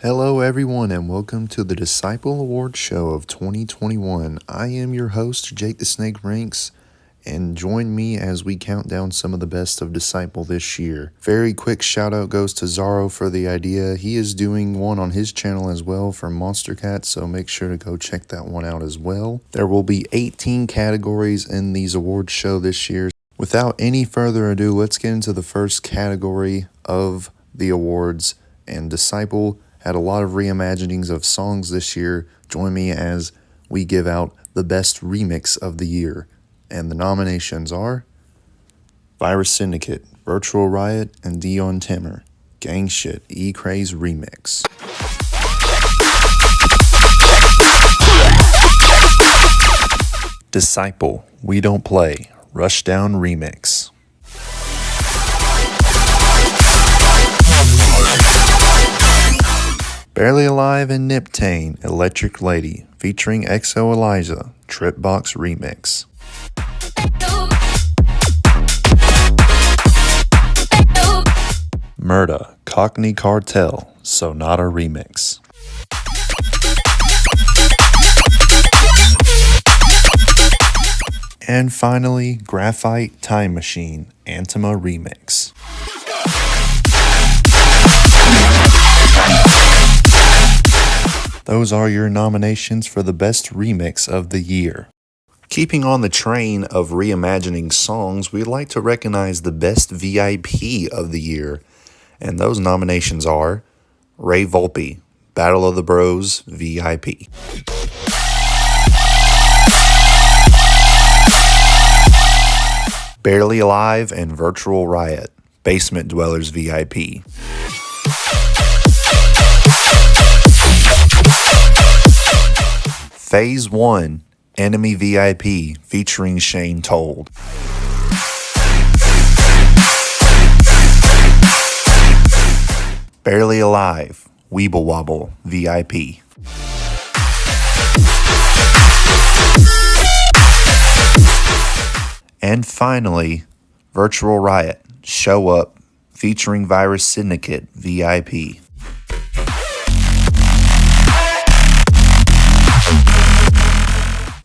Hello, everyone, and welcome to the Disciple Award Show of 2021. I am your host, Jake the Snake Ranks, and join me as we count down some of the best of Disciple this year. Very quick shout out goes to Zaro for the idea. He is doing one on his channel as well for Monster Cat, so make sure to go check that one out as well. There will be 18 categories in these awards show this year. Without any further ado, let's get into the first category of the awards, and Disciple had a lot of reimaginings of songs this year. Join me as we give out the best remix of the year. And the nominations are Virus Syndicate, Virtual Riot, and Dion Timmer, Gang Shit, E-Craze Remix. Disciple, We Don't Play, Rushdown Remix. Barely Alive and Niptane, Electric Lady, featuring XO Elijah, Tripbox Remix. Murda, Cockney Cartel, Sonata Remix. And finally, Graphite Time Machine, Antima Remix. Those are your nominations for the best remix of the year. Keeping on the train of reimagining songs, we'd like to recognize the best VIP of the year. And those nominations are Ray Volpe, Battle of the Bros VIP. Barely Alive and Virtual Riot, Basement Dwellers VIP. Phase 1, Enemy VIP, featuring Shane Told. Barely Alive, Weeble Wobble VIP. And finally, Virtual Riot, Show Up, featuring Virus Syndicate VIP.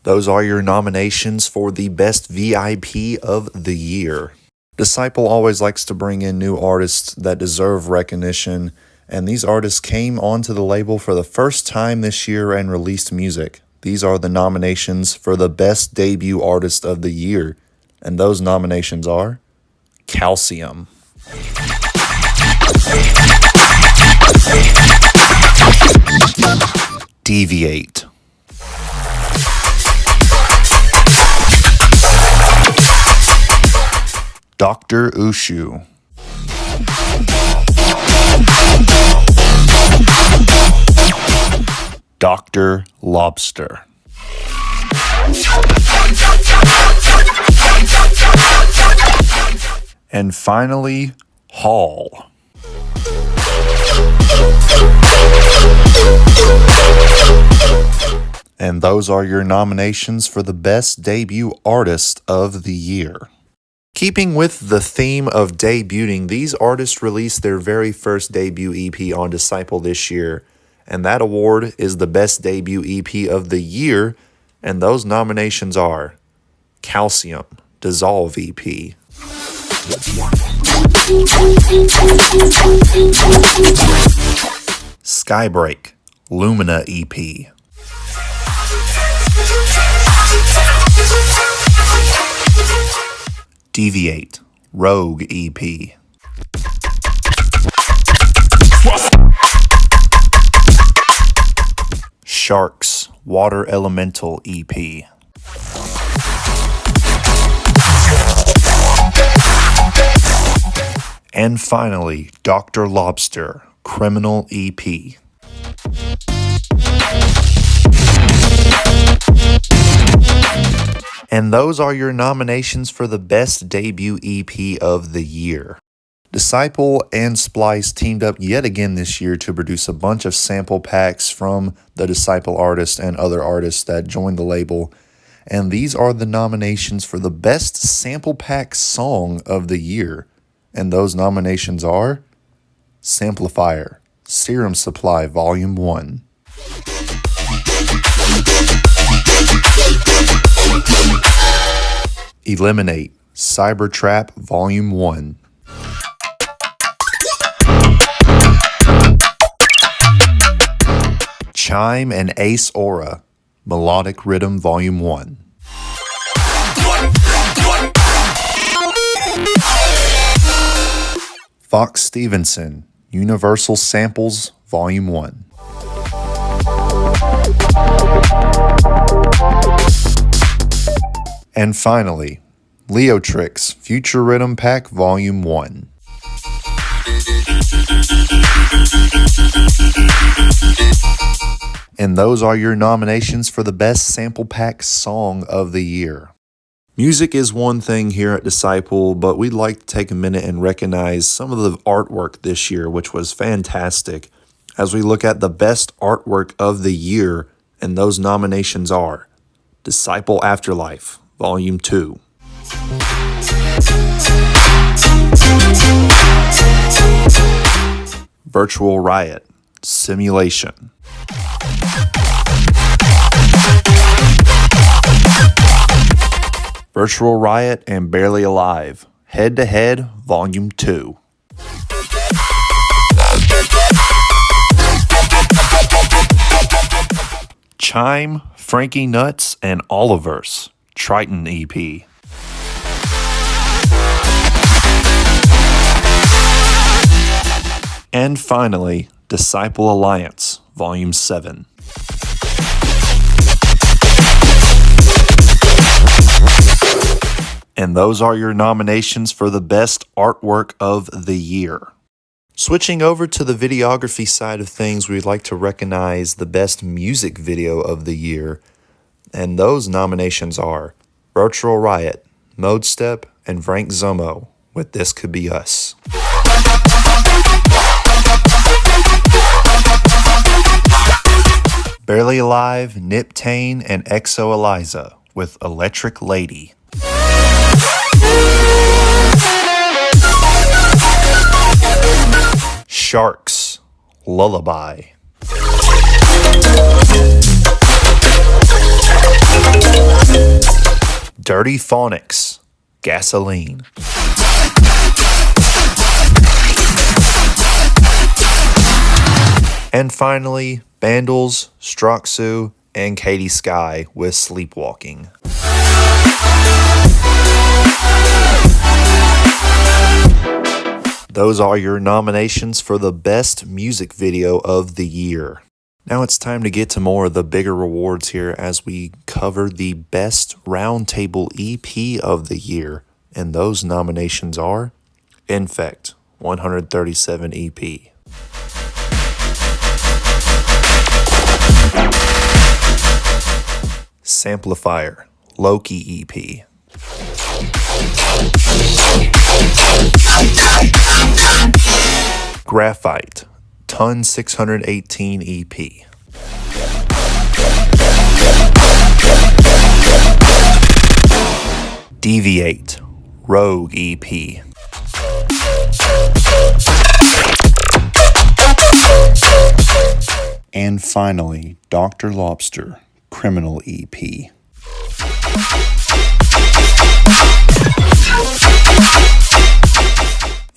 Those are your nominations for the best VIP of the year. Disciple always likes to bring in new artists that deserve recognition, and these artists came onto the label for the first time this year and released music. These are the nominations for the best debut artist of the year, and those nominations are Calcium, Deviate, Dr. Ushu, Dr. Lobster, and finally, Hall. And those are your nominations for the best debut artist of the year. Keeping with the theme of debuting, these artists released their very first debut EP on Disciple this year, and that award is the best debut EP of the year, and those nominations are Calcium, Dissolve EP, Skybreak, Lumina EP, Deviate, Rogue EP, Sharks, Water Elemental EP, and finally, Dr. Lobster, Criminal EP. And those are your nominations for the best debut EP of the year. Disciple and Splice teamed up yet again this year to produce a bunch of sample packs from the Disciple artists and other artists that joined the label. And these are the nominations for the best sample pack song of the year. And those nominations are Samplifier, Serum Supply Volume 1. Eliminate Cybertrap Volume 1. Chime and Ace Aura Melodic Rhythm Volume 1. Fox Stevenson Universal Samples Volume 1. And finally, Leotrix Future Rhythm Pack Volume 1. And those are your nominations for the Best Sample Pack Song of the Year. Music is one thing here at Disciple, but we'd like to take a minute and recognize some of the artwork this year, which was fantastic, as we look at the Best Artwork of the Year, and those nominations are Disciple Afterlife, Volume 2. Virtual Riot, Simulation. Virtual Riot and Barely Alive, Head to Head, Volume 2. Chime, Frankie Nuts, and Oliverse, Triton EP. And finally, Disciple Alliance, Volume 7. And those are your nominations for the Best Artwork of the Year. Switching over to the videography side of things, we'd like to recognize the Best Music Video of the Year. And those nominations are Virtual Riot, Mode Step, and Frank Zomo with This Could Be Us. Barely Alive, Nip Tane, and Exo Eliza with Electric Lady. Sharks, Lullaby. Dirty Phonics, Gasoline. And finally, Bandles, Stroxu, and Katie Sky with Sleepwalking. Those are your nominations for the Best Music Video of the Year. Now it's time to get to more of the bigger rewards here as we cover the Best Roundtable EP of the Year. And those nominations are Infect, 137 EP. Samplifier, Loki EP. Graphite, Ton 618 EP. Deviate, Rogue EP. And finally, Dr. Lobster, Criminal EP.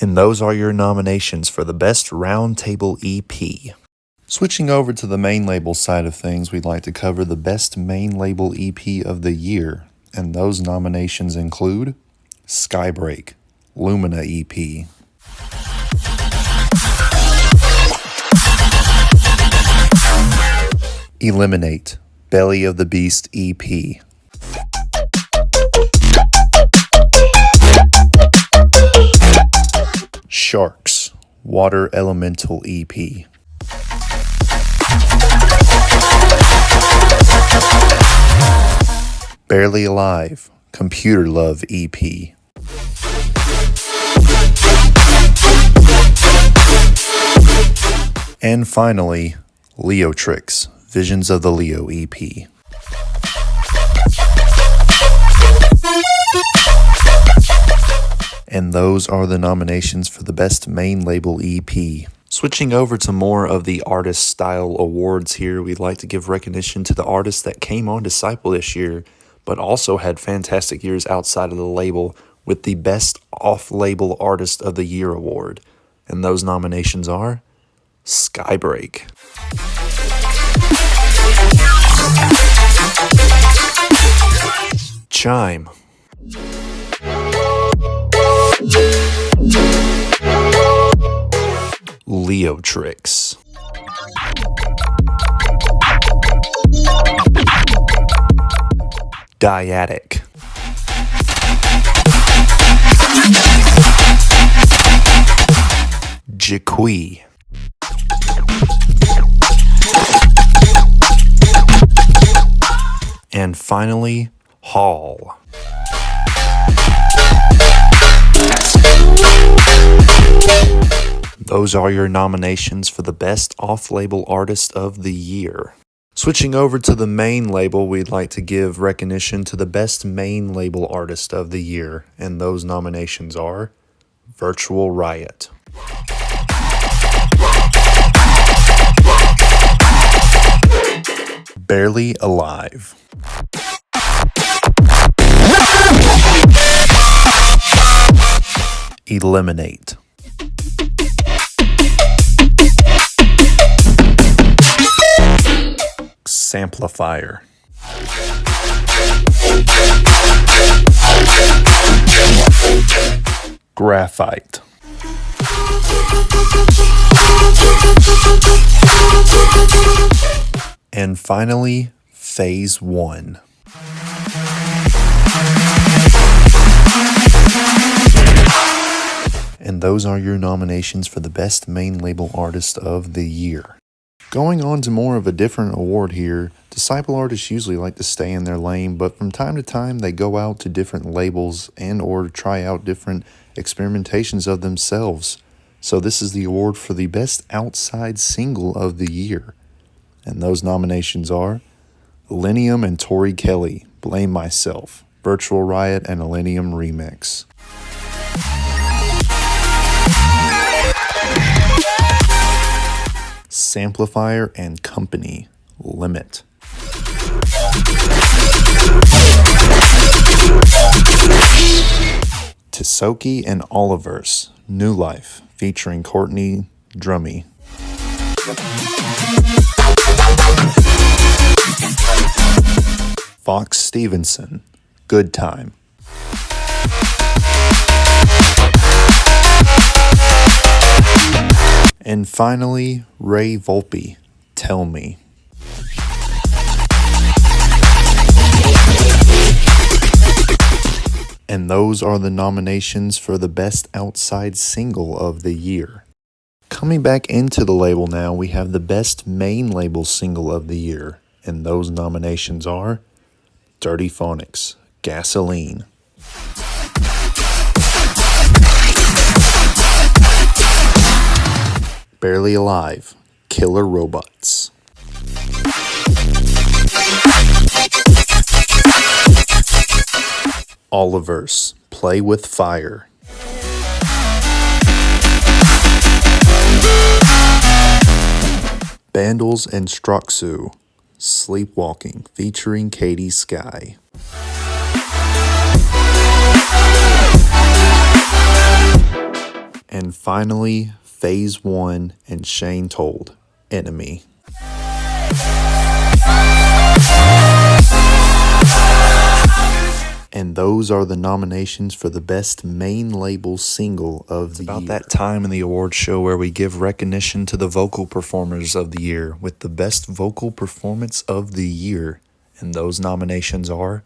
And those are your nominations for the Best Roundtable EP. Switching over to the main label side of things, we'd like to cover the Best Main Label EP of the Year. And those nominations include Skybreak, Lumina EP. Eliminate, Belly of the Beast EP. Sharks, Water Elemental EP. Barely Alive, Computer Love EP. And finally, Leotrix, Visions of the Leo EP. And those are the nominations for the Best Main Label EP. Switching over to more of the artist style awards here, we'd like to give recognition to the artists that came on Disciple this year, but also had fantastic years outside of the label with the Best Off-Label Artist of the Year award. And those nominations are Skybreak, Chime, Leotrix, Dyadic, Jaquie, and finally, Hall. Those are your nominations for the Best Off-Label Artist of the Year. Switching over to the main label, we'd like to give recognition to the Best Main Label Artist of the Year, and those nominations are Virtual Riot, Barely Alive, Eliminate, Samplifier, Graphite, and finally, Phase 1. And those are your nominations for the Best Main Label Artist of the Year. Going on to more of a different award here, Disciple artists usually like to stay in their lane, but from time to time they go out to different labels and or try out different experimentations of themselves. So this is the award for the Best Outside Single of the Year. And those nominations are Illenium and Tori Kelly, Blame Myself, Virtual Riot and Illenium Remix, Samplifier and Company, Limit, Tisoki and Oliverse, New Life, featuring Courtney Drummy, Fox Stevenson, Good Time, and finally, Ray Volpe, Tell Me. And those are the nominations for the Best Outside Single of the Year. Coming back into the label now, we have the Best Main Label Single of the Year. And those nominations are Dirty Phonics, Gasoline, Barely Alive, Killer Robots, Oliverse, Play with Fire, Bandles and Stroxu, Sleepwalking, featuring Katie Sky, and finally, Phase 1 and Shane Told, Enemy. And those are the nominations for the Best Main Label Single of the Year. It's about that time in the awards show where we give recognition to the vocal performers of the year with the Best Vocal Performance of the Year. And those nominations are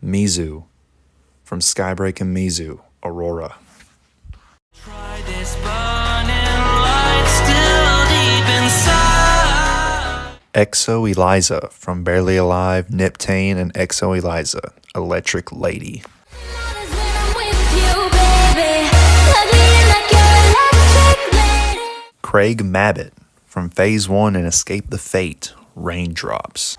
Mizu from Skybreak and Mizu, Aurora. Try this burning light still deep inside. EXO Eliza from Barely Alive, Niptane, and EXO Eliza, Electric Lady. Craig Mabbitt from Phase 1 and Escape the Fate, Raindrops.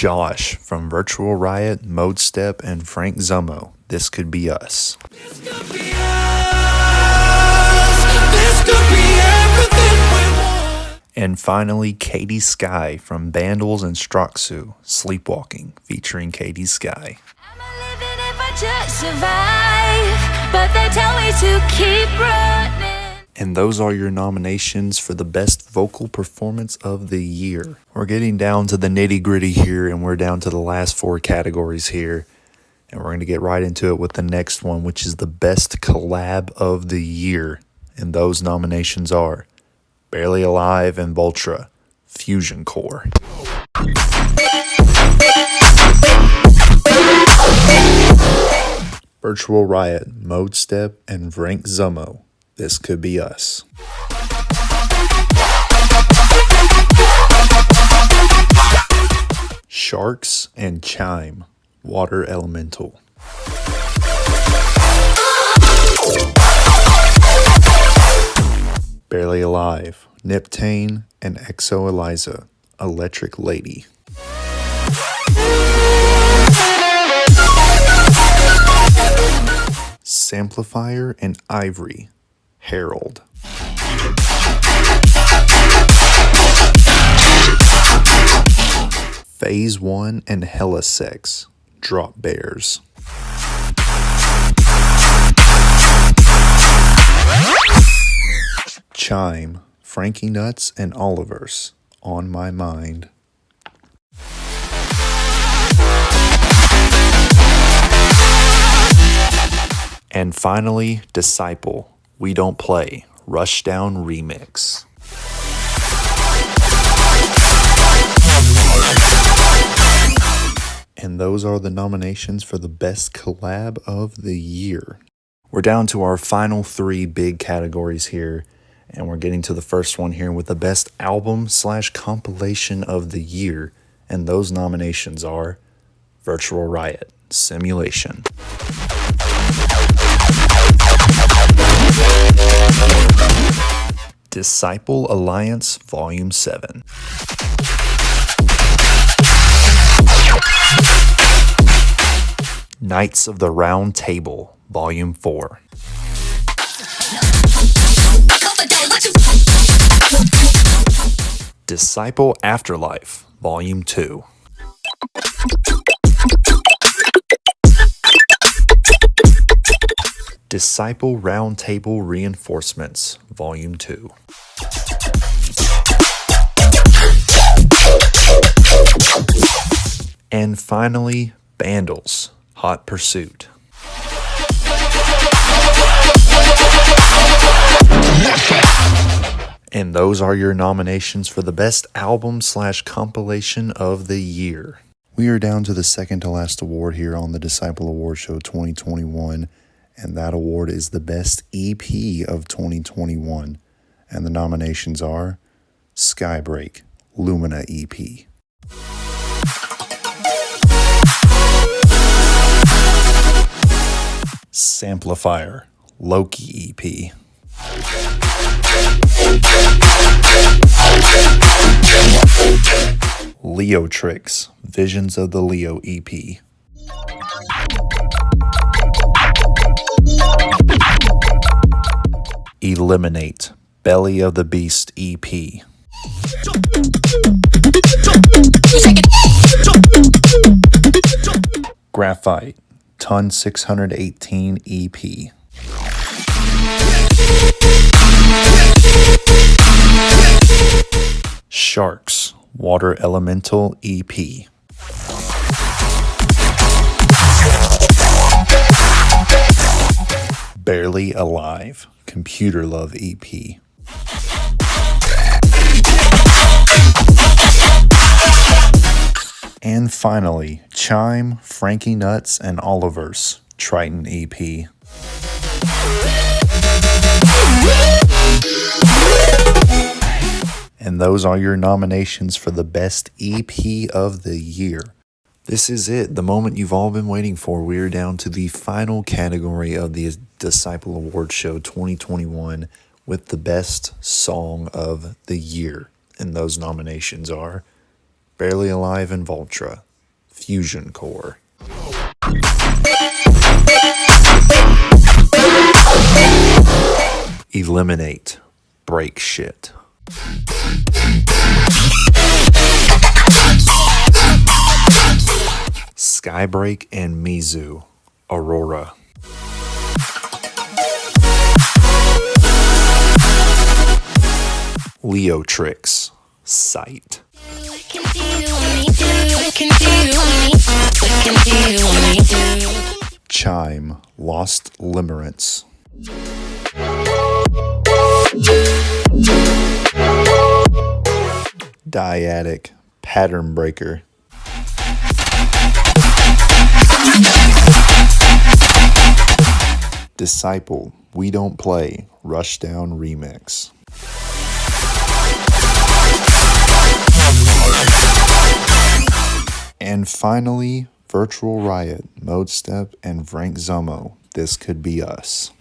Josh from Virtual Riot, Mode Step, and Frank Zummo. This Could Be Us. This could be us. This could be everything we want. And finally, Katie Sky from Bandles and Stroxu, Sleepwalking, featuring Katie Sky. I'm living if I just survive, but they tell me to keep running. And those are your nominations for the best vocal performance of the year. We're getting down to the nitty gritty here, and we're down to the last 4 categories here. And we're going to get right into it with the next one, which is the best collab of the year. And those nominations are Barely Alive and Vultra, Fusion Core. Virtual Riot, Mode Step, and Frank Zummo. This Could Be Us. Sharks and Chime, Water Elemental. Barely Alive, Niptane and Exo Eliza, Electric Lady. Samplifier and Ivory, Herald. Phase 1 and Helisex, Drop Bears. Chime, Frankie Nuts and Olivers, On My Mind. And finally, Disciple, We Don't Play, Rushdown Remix. And those are the nominations for the best collab of the year. We're down to our final 3 big categories here, and we're getting to the first one here with the best album/compilation of the year. And those nominations are Virtual Riot, Simulation. Disciple Alliance Volume 7. Knights of the Round Table Volume 4. Disciple Afterlife Volume 2. Disciple Roundtable Reinforcements Volume 2. And finally, Bandles, Hot Pursuit. And those are your nominations for the best album/compilation of the year. We are down to the second to last award here on the Disciple Award Show 2021, and that award is the best EP of 2021. And the nominations are Skybreak, Lumina EP. Samplifier, Loki EP. Leo Tricks, Visions of the Leo EP. Eliminate, Belly of the Beast EP. Graphite, Ton 618 EP. Sharks, Water Elemental EP. Barely Alive, Computer Love EP. And finally, Chime, Frankie Nuts, and Olivers, Triton EP. And those are your nominations for the best EP of the year. This is it, the moment you've all been waiting for. We're down to the final category of the Disciple Award Show 2021 with the best song of the year. And those nominations are Barely Alive and Vultra, Fusion Core. Eliminate. Break shit. Skybreak and Mizu. Aurora. Leo Tricks. Sight. Chime. Lost Limerence. Dyadic. Pattern Breaker. Disciple. We Don't Play. Rushdown Remix. And finally, Virtual Riot, Mode Step, and Frank Zomo. This Could Be Us.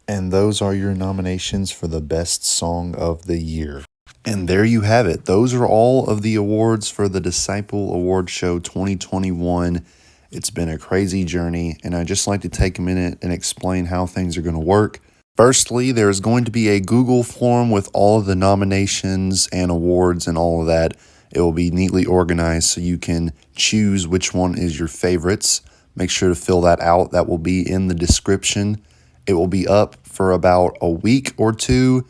And those are your nominations for the best song of the year. And there you have it. Those are all of the awards for the Disciple Award Show 2021. It's been a crazy journey, and I'd just like to take a minute and explain how things are going to work. Firstly, there's going to be a Google form with all of the nominations and awards and all of that. It will be neatly organized so you can choose which one is your favorites. Make sure to fill that out. That will be in the description. It will be up for about a week or two,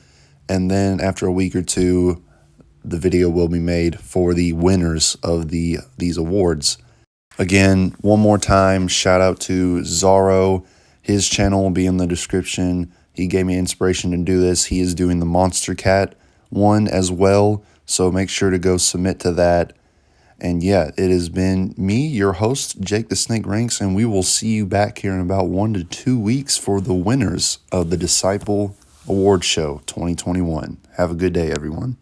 and then after a week or two, the video will be made for the winners of these awards. Again, one more time, shout out to Zaro. His channel will be in the description. He gave me inspiration to do this. He is doing the Monster Cat one as well, so make sure to go submit to that. And yeah, it has been me, your host, Jake the Snake Ranks, and we will see you back here in about 1 to 2 weeks for the winners of the Disciple Award Show 2021. Have a good day, everyone.